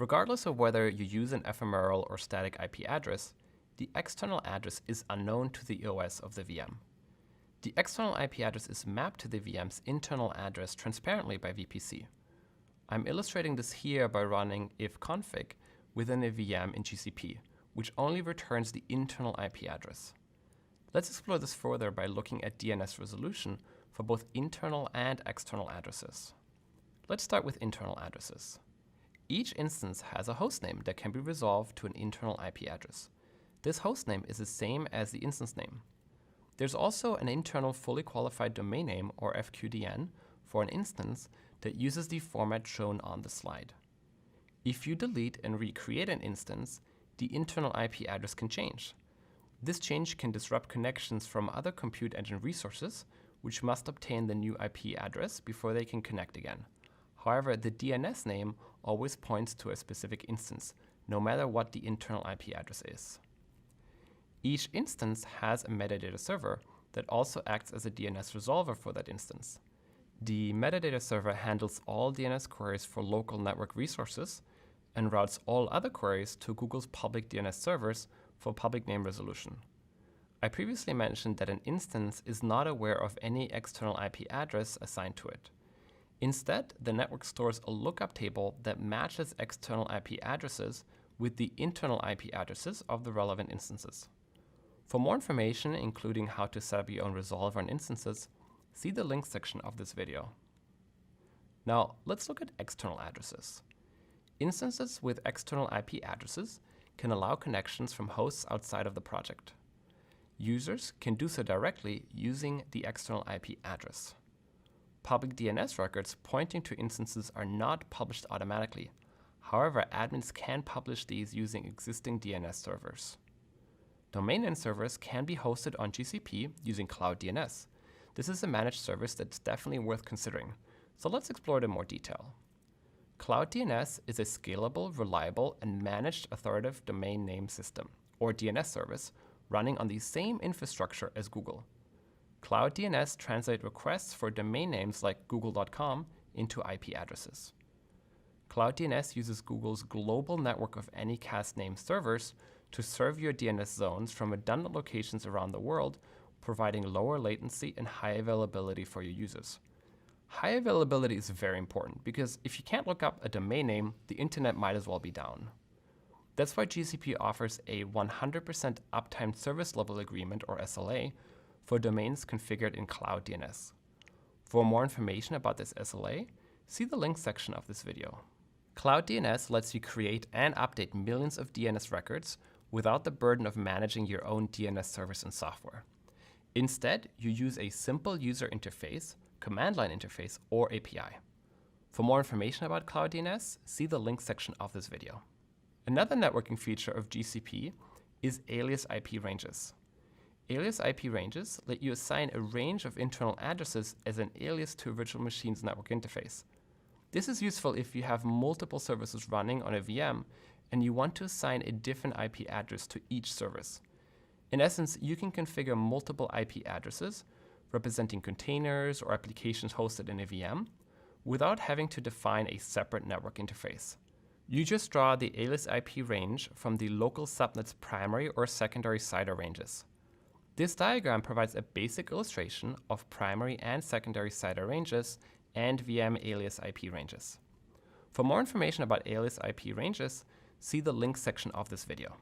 Regardless of whether you use an ephemeral or static IP address, the external address is unknown to the OS of the VM. The external IP address is mapped to the VM's internal address transparently by VPC. I'm illustrating this here by running ifconfig within a VM in GCP, which only returns the internal IP address. Let's explore this further by looking at DNS resolution for both internal and external addresses. Let's start with internal addresses. Each instance has a hostname that can be resolved to an internal IP address. This hostname is the same as the instance name. There's also an internal fully qualified domain name, or FQDN, for an instance that uses the format shown on the slide. If you delete and recreate an instance, the internal IP address can change. This change can disrupt connections from other compute engine resources, which must obtain the new IP address before they can connect again. However, the DNS name always points to a specific instance, no matter what the internal IP address is. Each instance has a metadata server that also acts as a DNS resolver for that instance. The metadata server handles all DNS queries for local network resources and routes all other queries to Google's public DNS servers for public name resolution. I previously mentioned that an instance is not aware of any external IP address assigned to it. Instead, the network stores a lookup table that matches external IP addresses with the internal IP addresses of the relevant instances. For more information, including how to set up your own resolver and instances, see the links section of this video. Now, let's look at external addresses. Instances with external IP addresses can allow connections from hosts outside of the project. Users can do so directly using the external IP address. Public DNS records pointing to instances are not published automatically. However, admins can publish these using existing DNS servers. Domain name servers can be hosted on GCP using Cloud DNS. This is a managed service that's definitely worth considering, so let's explore it in more detail. Cloud DNS is a scalable, reliable, and managed authoritative domain name system, or DNS service, running on the same infrastructure as Google. Cloud DNS translates requests for domain names like google.com into IP addresses. Cloud DNS uses Google's global network of Anycast name servers to serve your DNS zones from redundant locations around the world, providing lower latency and high availability for your users. High availability is very important because if you can't look up a domain name, the internet might as well be down. That's why GCP offers a 100% uptime service level agreement, or SLA, for domains configured in Cloud DNS. For more information about this SLA, see the links section of this video. Cloud DNS lets you create and update millions of DNS records without the burden of managing your own DNS servers and software. Instead, you use a simple user interface, command line interface, or API. For more information about Cloud DNS, see the links section of this video. Another networking feature of GCP is alias IP ranges. Alias IP ranges let you assign a range of internal addresses as an alias to a virtual machine's network interface. This is useful if you have multiple services running on a VM and you want to assign a different IP address to each service. In essence, you can configure multiple IP addresses representing containers or applications hosted in a VM without having to define a separate network interface. You just draw the alias IP range from the local subnet's primary or secondary CIDR ranges. This diagram provides a basic illustration of primary and secondary CIDR ranges and VM alias IP ranges. For more information about alias IP ranges, see the links section of this video.